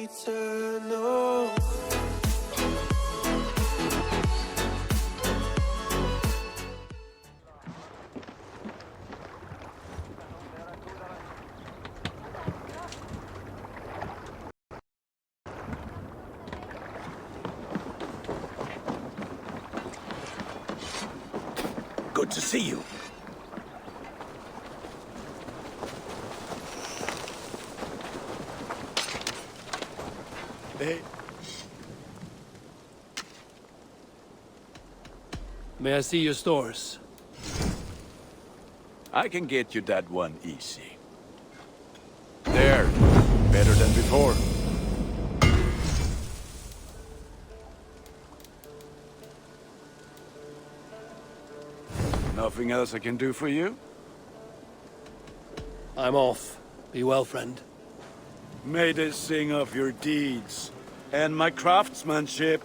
eternal. Good to see you. Hey. May I see your stores? I can get you that one easy. There. Better than before. Nothing else I can do for you? I'm off. Be well, friend. May they sing of your deeds and my craftsmanship.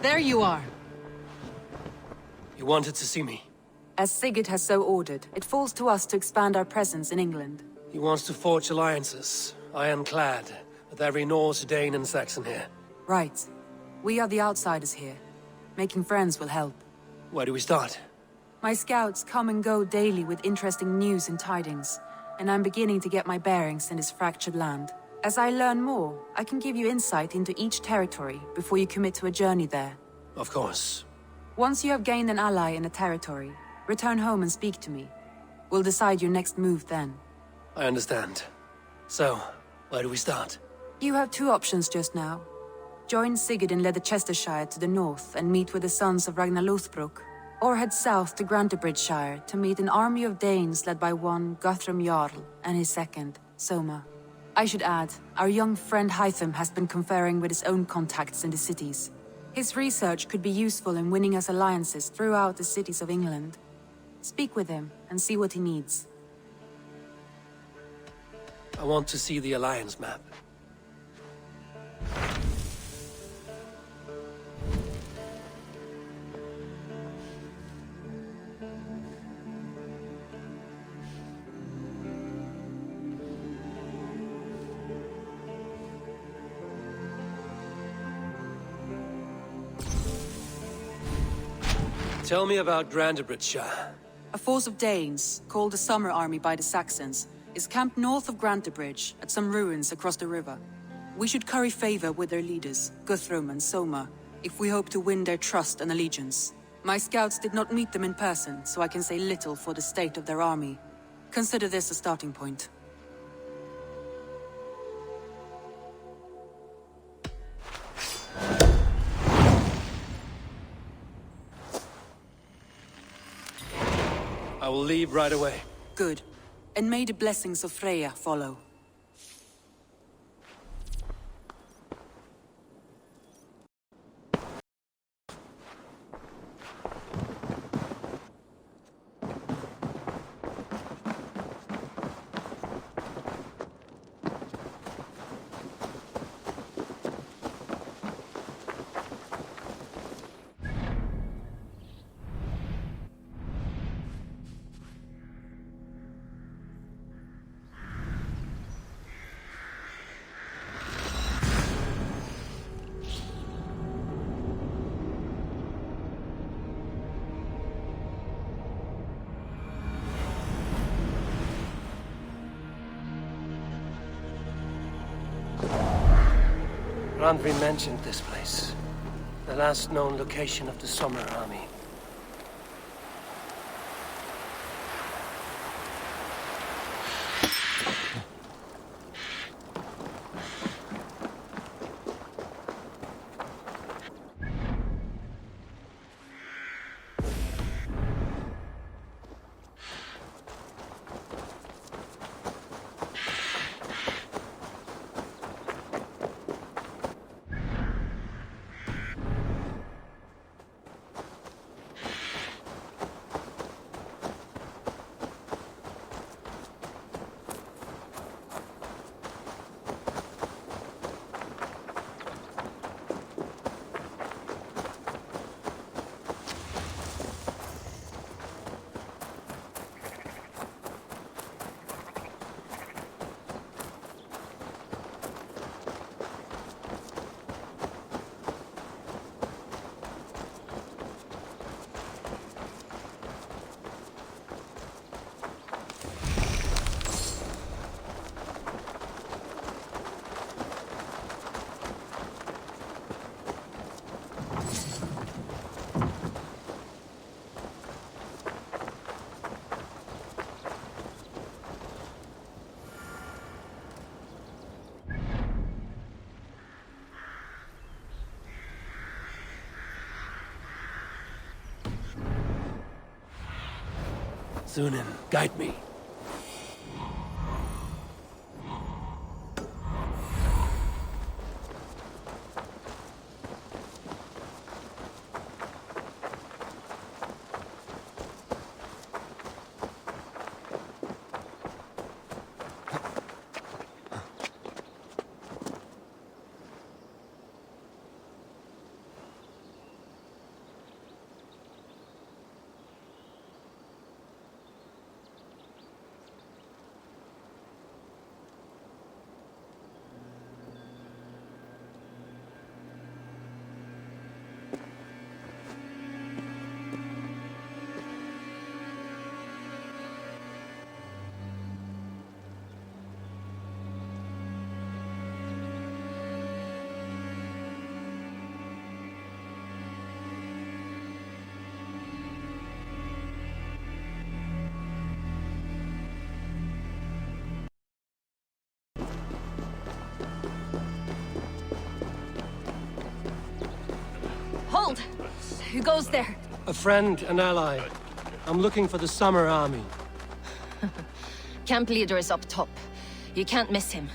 There you are. You wanted to see me? As Sigurd has so ordered, it falls to us to expand our presence in England. He wants to forge alliances, ironclad, with every Norse, Dane and Saxon here. Right. We are the outsiders here. Making friends will help. Where do we start? My scouts come and go daily with interesting news and tidings, and I'm beginning to get my bearings in this fractured land. As I learn more, I can give you insight into each territory before you commit to a journey there. Of course. Once you have gained an ally in a territory, return home and speak to me. We'll decide your next move then. I understand. So, where do we start? You have two options just now. Join Sigurd in Leicestershire to the north and meet with the sons of Ragnar Lothbrok, or head south to Grantebridgeshire to meet an army of Danes led by one Guthrum Jarl and his second, Soma. I should add, our young friend Hytham has been conferring with his own contacts in the cities. His research could be useful in winning us alliances throughout the cities of England. Speak with him and see what he needs. I want to see the alliance map. Tell me about Grantebridgeshire. A force of Danes, called the Summer Army by the Saxons, is camped north of Grantebridge at some ruins across the river. We should curry favor with their leaders, Guthrum and Soma, if we hope to win their trust and allegiance. My scouts did not meet them in person, so I can say little for the state of their army. Consider this a starting point. I will leave right away. Good. And may the blessings of Freya follow. Randvi mentioned this place. The last known location of the Summer Army. Thunin, guide me. Hold! Who goes there? A friend, an ally. I'm looking for the Summer Army. Camp leader is up top. You can't miss him.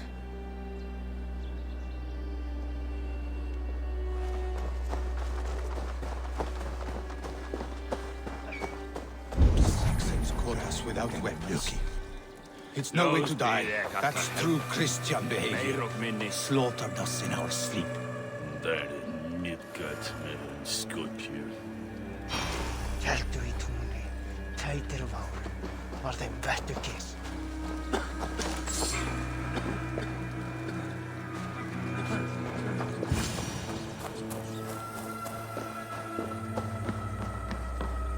Saxons caught us without weapons. It's no way to die. That's true Christian behavior. Slaughtered us in our sleep. Heldur í túnni, tætir og vár, var þeim vettur kiss.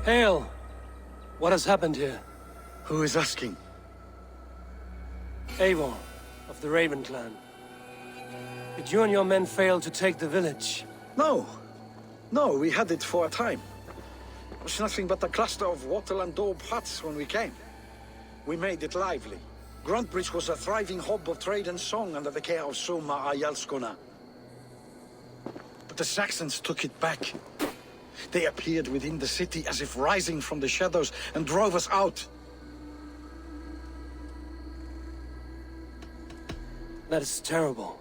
Hail! What has happened here? Who is asking? Eivor, of the Raven clan. Did you and your men fail to take the village? No. No, we had it for a time. It was nothing but a cluster of wattle and daub huts when we came. We made it lively. Gruntbridge was a thriving hub of trade and song under the care of Soma Ayalskona. But the Saxons took it back. They appeared within the city as if rising from the shadows and drove us out. That is terrible.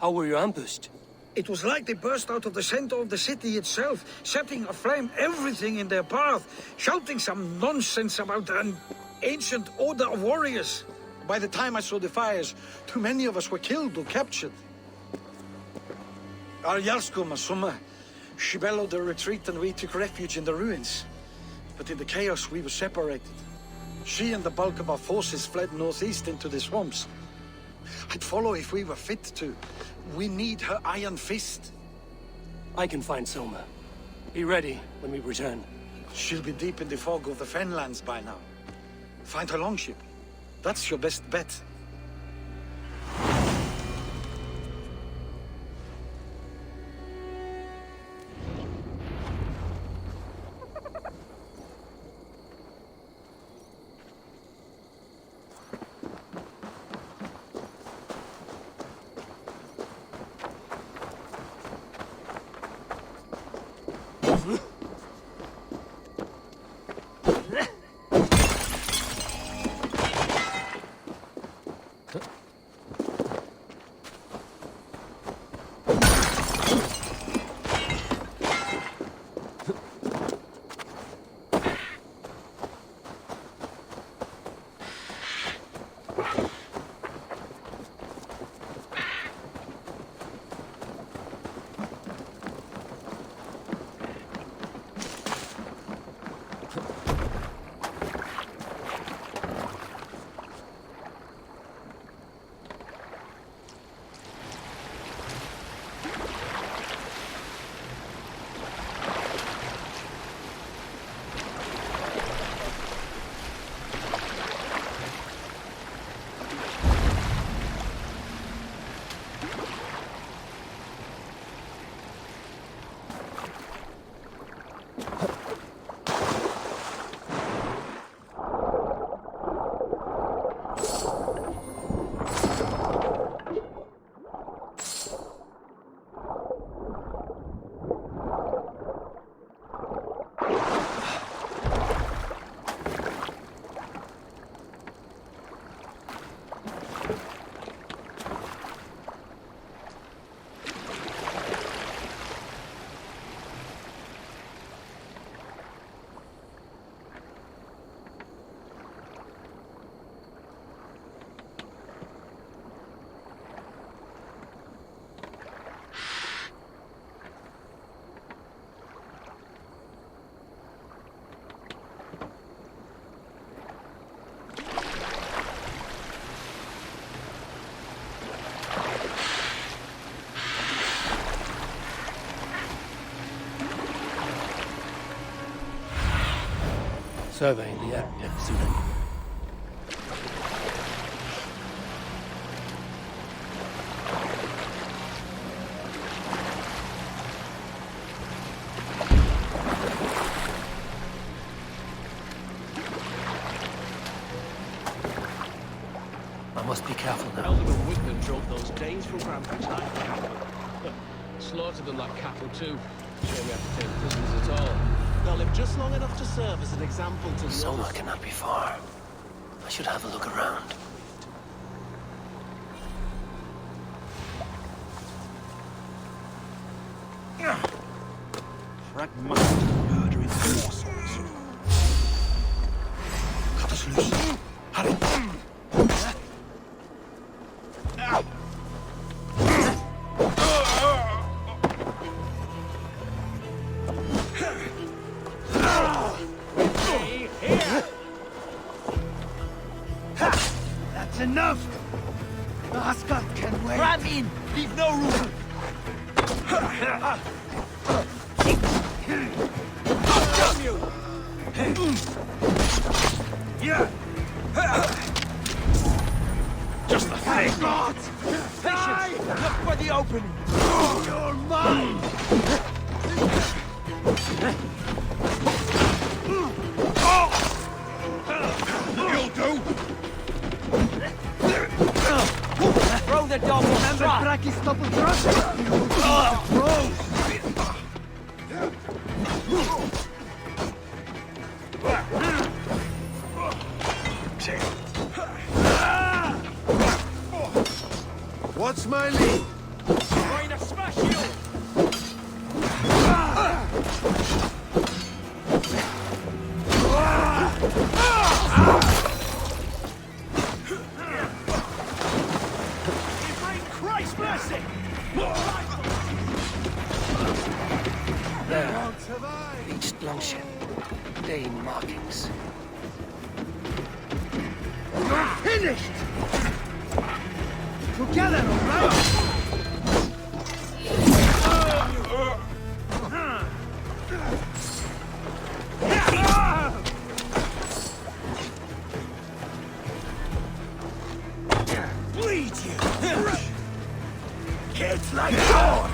How were you ambushed? It was like they burst out of the center of the city itself, setting aflame everything in their path, shouting some nonsense about an ancient order of warriors. By the time I saw the fires, too many of us were killed or captured. Our Yarskoma, Soma, she bellowed a retreat and we took refuge in the ruins. But in the chaos, we were separated. She and the bulk of our forces fled northeast into the swamps. I'd follow if we were fit to. We need her iron fist. I can find Soma. Be ready when we return. She'll be deep in the fog of the Fenlands by now. Find her longship. That's your best bet. surveying the area soon. I must be careful now. Elder Windham drove those Danes from Grand Bretagne. Slaughtered them like cattle too. Shame we have to take prisoners at all. They'll live just long enough to serve as an example to the Soma others. cannot be far. I should have a look around. Fragmented, murdering morsels. Cut us loose. Hurry. That's enough! The Asgard can wait! Ram in! Leave no room! Damn you! Just the thing. God! Patience! Look for the opening! You're mine! You'll do. Throw the double Remember Braki's double thrust? What's my lead? Going to smash you! Christ mercy! There. Beached longship. Dane markings. You're finished! Together, all right? Bleed you! Kids like yours!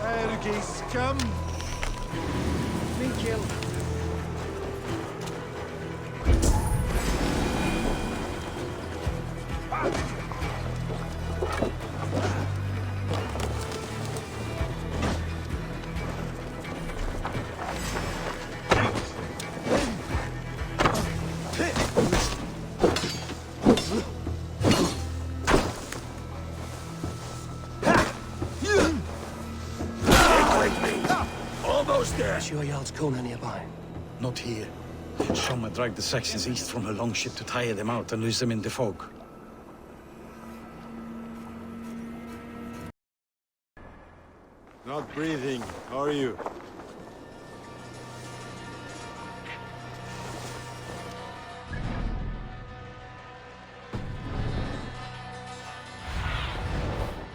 Ergi scum! Been killed. Almost there! Sure Jarl's Kona nearby. Not here. Soma dragged the Saxons east from her longship to tire them out and lose them in the fog. Not breathing, are you?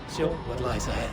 So, what lies ahead?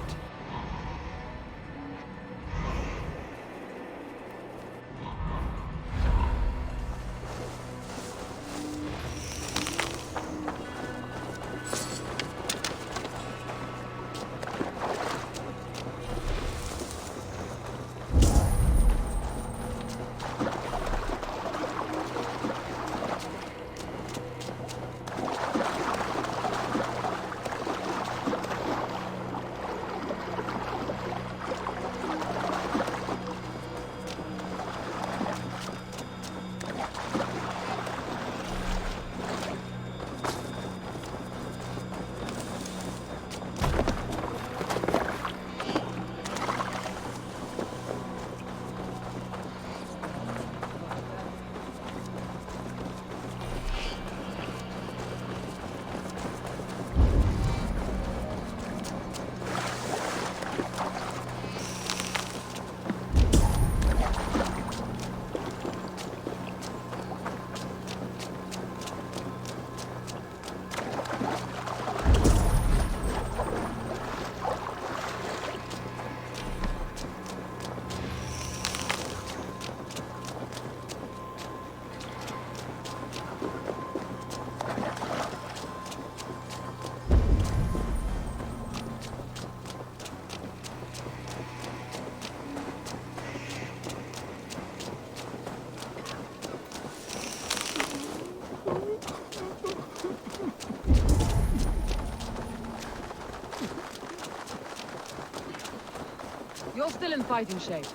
still in fighting shape.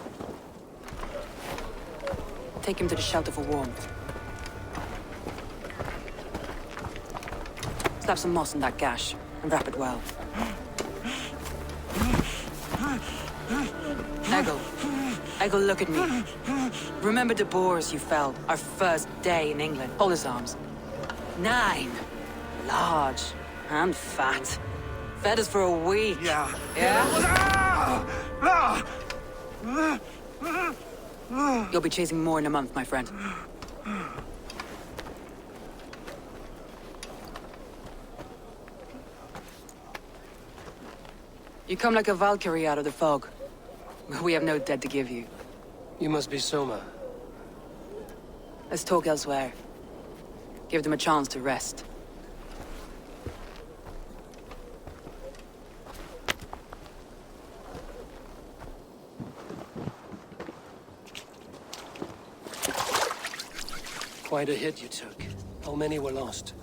Take him to the shelter for warmth. Slap some moss in that gash, and wrap it well. Eggle, look at me. Remember the boars you felled, our first day in England? Hold his arms. 9. Large and fat. Fed us for a week. Yeah. You'll be chasing more in a month, my friend. You come like a Valkyrie out of the fog. We have no dead to give you. You must be Soma. Let's talk elsewhere. Give them a chance to rest. Quite a hit you took. How many were lost?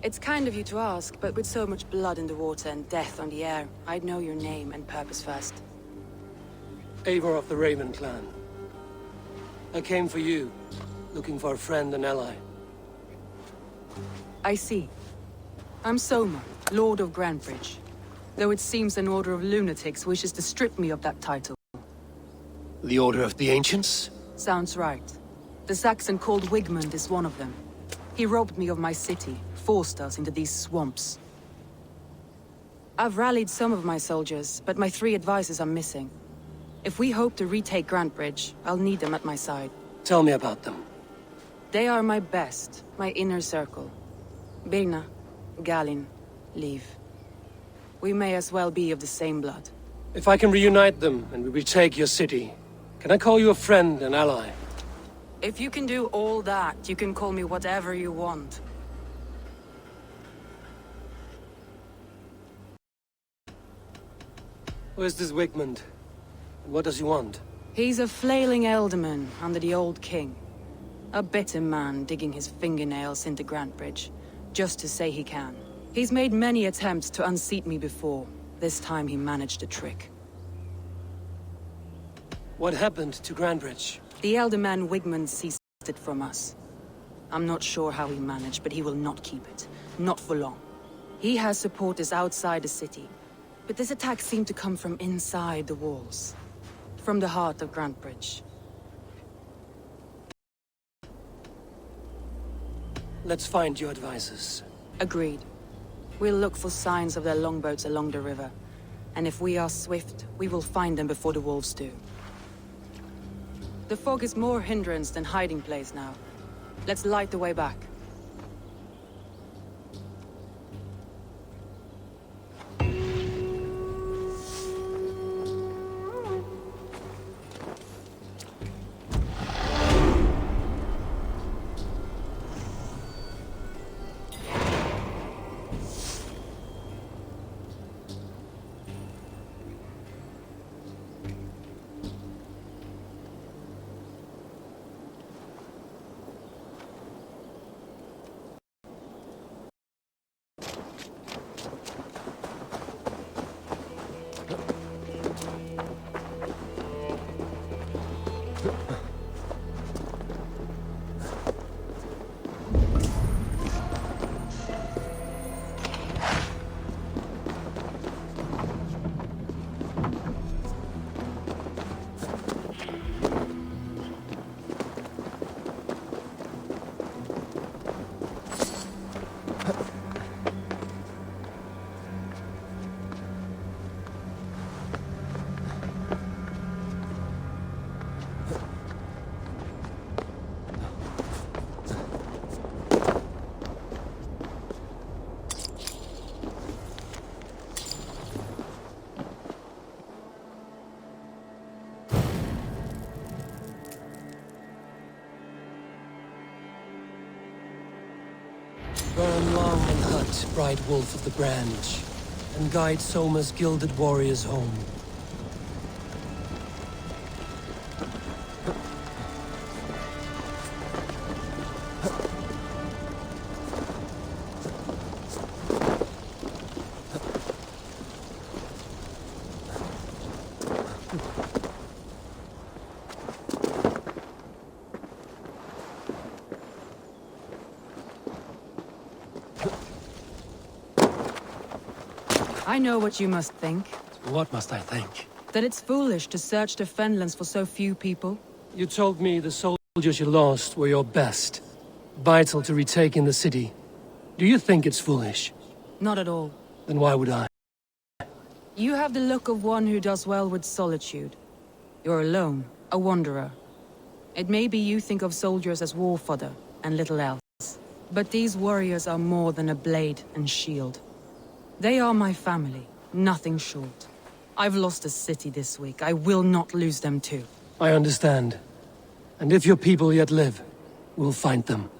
It's kind of you to ask, but with so much blood in the water and death on the air, I'd know your name and purpose first. Eivor of the Raven clan. I came for you, looking for a friend and ally. I see. I'm Soma, Lord of Grantebridge. Though it seems an order of lunatics wishes to strip me of that title. The Order of the Ancients? Sounds right. The Saxon called Wigmund is one of them. He robbed me of my city, forced us into these swamps. I've rallied some of my soldiers, but my 3 advisors are missing. If we hope to retake Grantebridge, I'll need them at my side. Tell me about them. They are my best, my inner circle. Birna, Galin, Liv. We may as well be of the same blood. If I can reunite them and we retake your city, can I call you a friend and ally? If you can do all that, you can call me whatever you want. Where's this Wigmund? And what does he want? He's a flailing elderman under the old king. A bitter man digging his fingernails into Grantebridge, just to say he can. He's made many attempts to unseat me before. This time he managed a trick. What happened to Grantebridge? The elderman Wigmund seized it from us. I'm not sure how he managed, but he will not keep it. Not for long. He has supporters outside the city, but this attack seemed to come from inside the walls. From the heart of Grantebridge. Let's find your advisors. Agreed. We'll look for signs of their longboats along the river. And if we are swift, we will find them before the wolves do. The fog is more hindrance than hiding place now. Let's light the way back. Burn long and hut, bright wolf of the branch, and guide Soma's gilded warriors home. I know what you must think. What must I think? That it's foolish to search the Fenlands for so few people. You told me the soldiers you lost were your best. Vital to retaking the city. Do you think it's foolish? Not at all. Then why would I? You have the look of one who does well with solitude. You're alone, a wanderer. It may be you think of soldiers as war fodder and little else. But these warriors are more than a blade and shield. They are my family, nothing short. I've lost a city this week. I will not lose them too. I understand. And if your people yet live, we'll find them.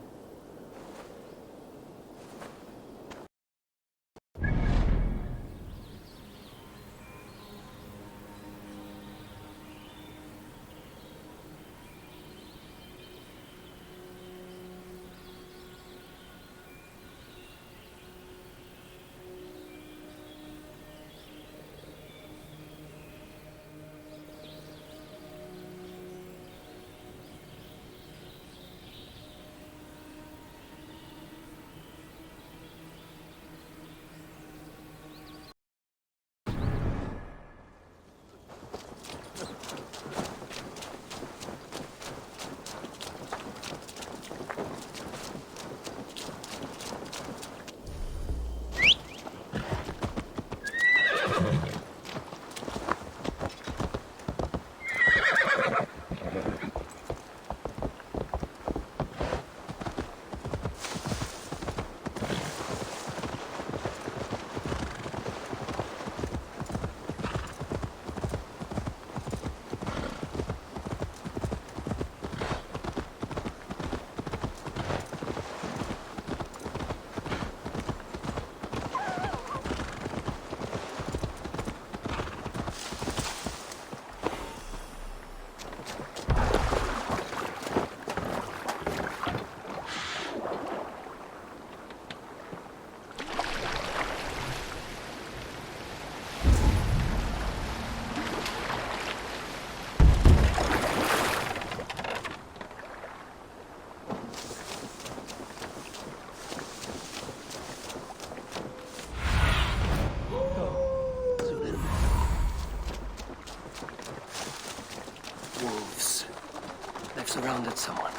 Surrounded someone.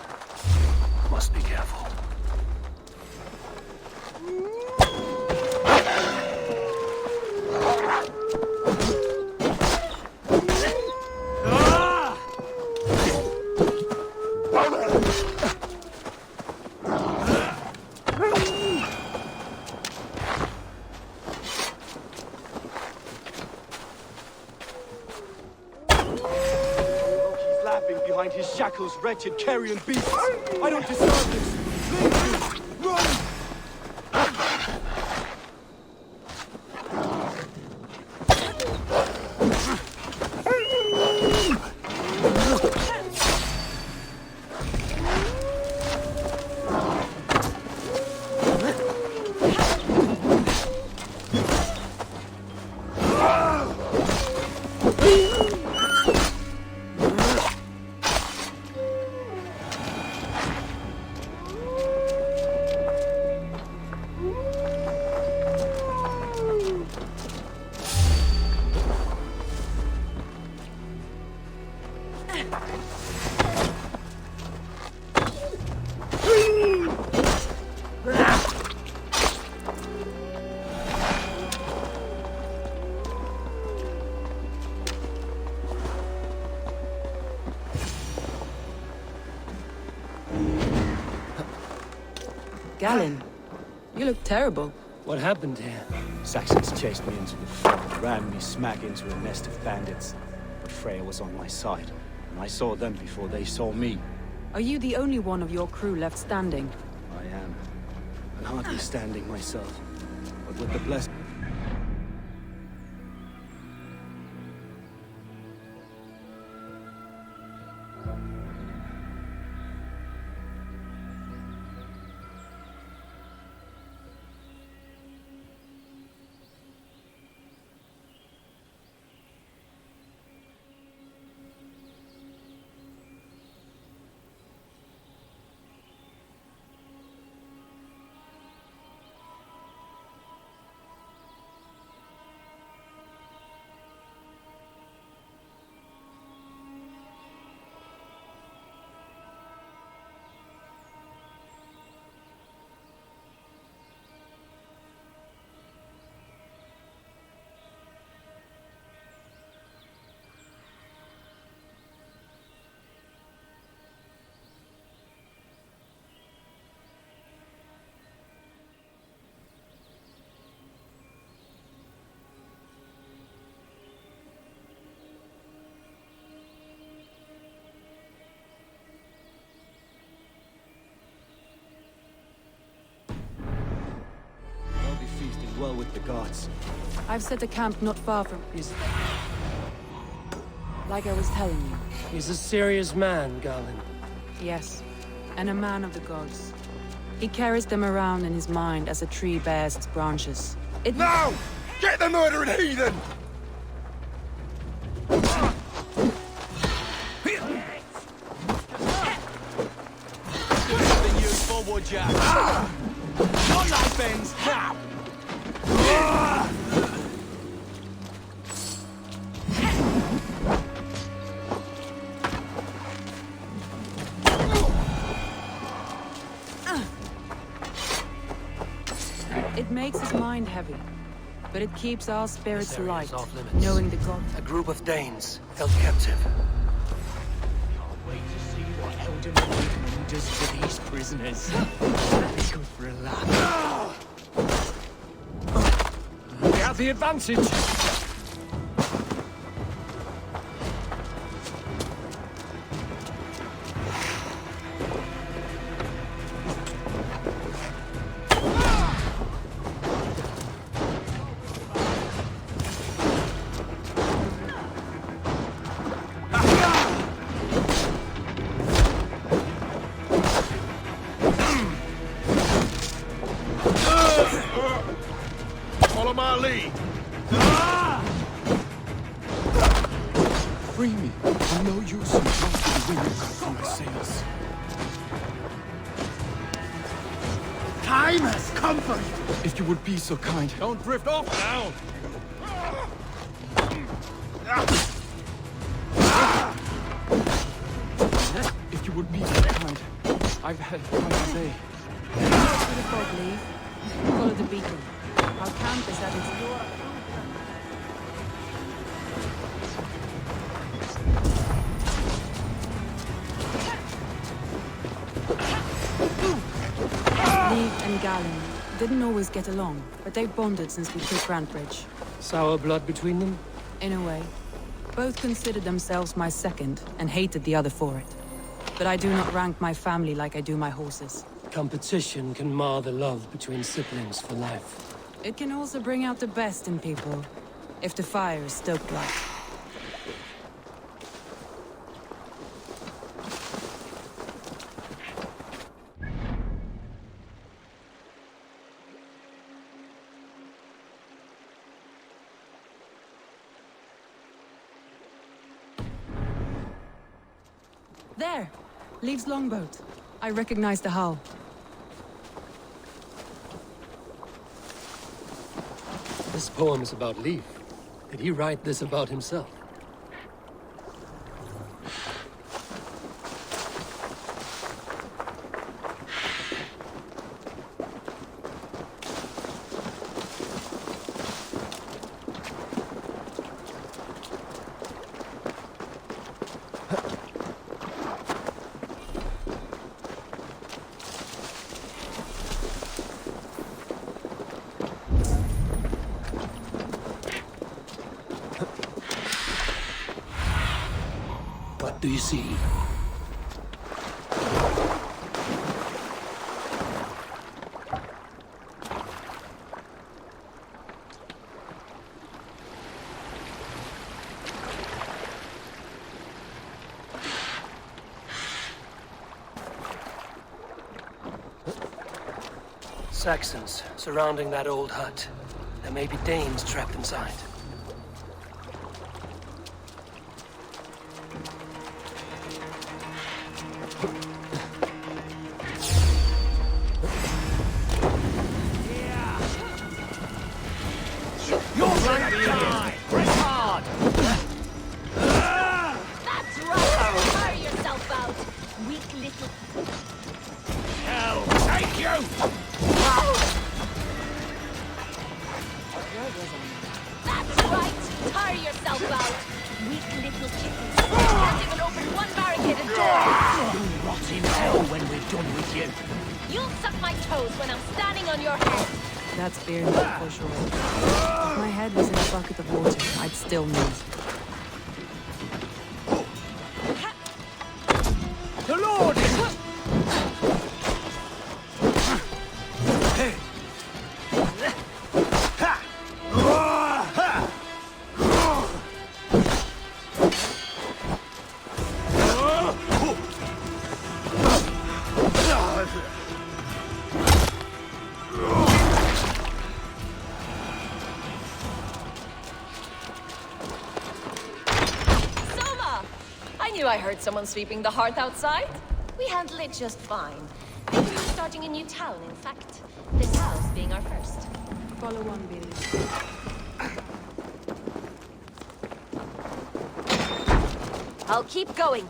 Must be careful. His shackles, wretched carrion beasts! I don't deserve this! Leave me! Run! Galen, you look terrible. What happened here? Saxons chased me into the fog, ran me smack into a nest of bandits. But Freya was on my side, and I saw them before they saw me. Are you the only one of your crew left standing? I am. And hardly standing myself, but with the blessing. with the gods. I've set a camp not far from... Like I was telling you. He's a serious man, Garland. Yes, and a man of the gods. He carries them around in his mind as a tree bears its branches. Now! Get the murdering heathen! Something you forward, Jack. Your life ends now! It makes his mind heavy, but it keeps our spirits This area light, is off limits. knowing the god. A group of Danes held captive. Can't wait to see what Elden does to these prisoners. Let's go for a laugh. We have the advantage! Follow my lead. Free me. I'm no use in the wind cut from my sails. Time has come for you! If you would be so kind. Don't drift off now. If you would be so kind. I've had quite a day. To the fog leave. Follow the beacon. Our camp is at its door. Leave and Galen didn't always get along, but they bonded since we took Grantbridge. Sour blood between them? In a way. Both considered themselves my second, and hated the other for it. But I do not rank my family like I do my horses. Competition can mar the love between siblings for life. It can also bring out the best in people, if the fire is stoked right. There! Leaves longboat. I recognize the hull. This poem is about Leif. Did he write this about himself? What do you see? Saxons surrounding that old hut. There may be Danes trapped inside. That's beer milk for sure. If my head was in a bucket of water, I'd still move. The Lord is... I heard someone sweeping the hearth outside. We handle it just fine. Maybe we're starting a new town, in fact. This house being our first. Follow on, Billy. I'll keep going.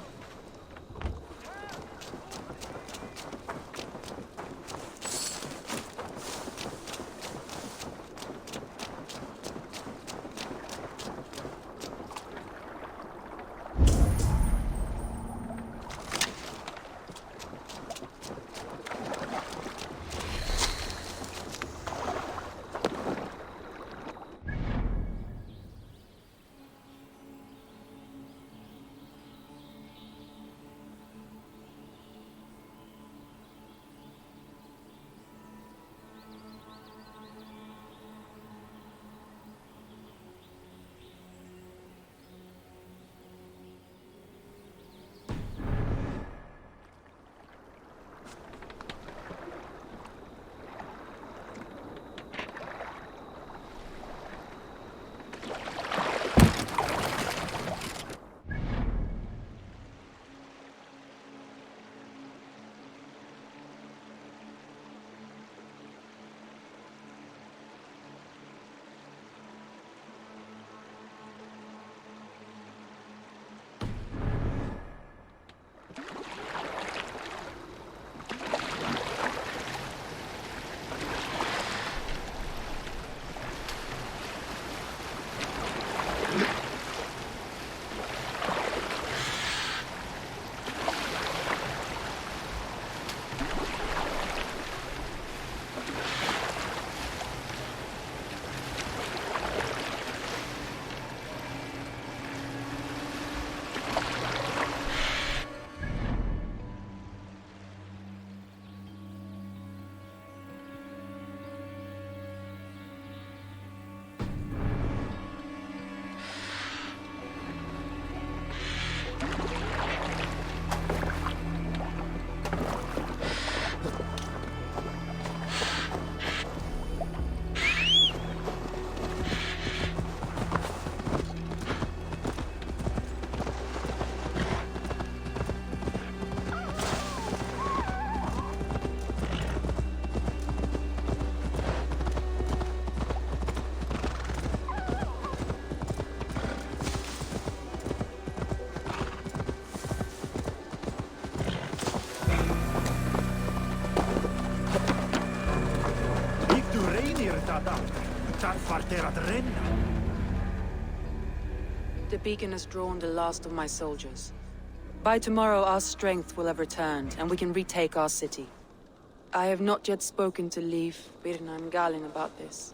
The beacon has drawn the last of my soldiers. By tomorrow, our strength will have returned, and we can retake our city. I have not yet spoken to Leif, Birna, and Galin about this.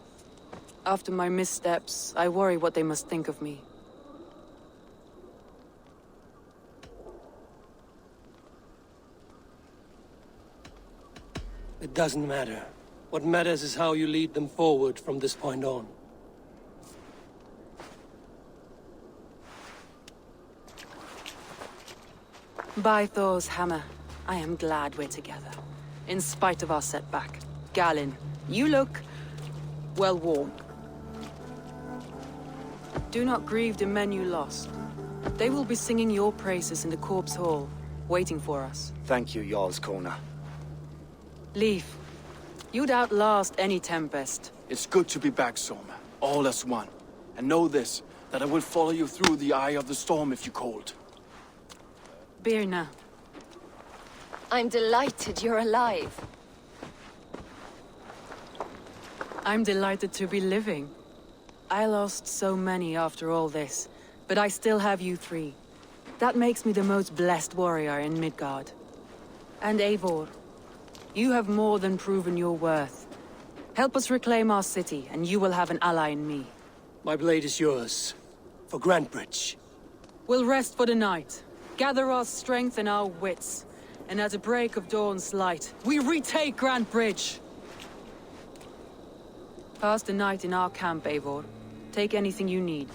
After my missteps, I worry what they must think of me. It doesn't matter. What matters is how you lead them forward from this point on. By Thor's hammer, I am glad we're together. In spite of our setback. Galin, you look... well worn. Do not grieve the men you lost. They will be singing your praises in the Corpse Hall, waiting for us. Thank you, Jarl's Corner. Leif, you'd outlast any tempest. It's good to be back, Soma. All as one. And know this, that I will follow you through the eye of the storm if you called. Birna. I'm delighted you're alive. I'm delighted to be living. I lost so many after all this, but I still have you three. That makes me the most blessed warrior in Midgard. And Eivor, you have more than proven your worth. Help us reclaim our city, and you will have an ally in me. My blade is yours. For Grantebridge. We'll rest for the night. Gather our strength and our wits. And at the break of dawn's light, we retake Grantebridge! Pass the night in our camp, Eivor. Take anything you need.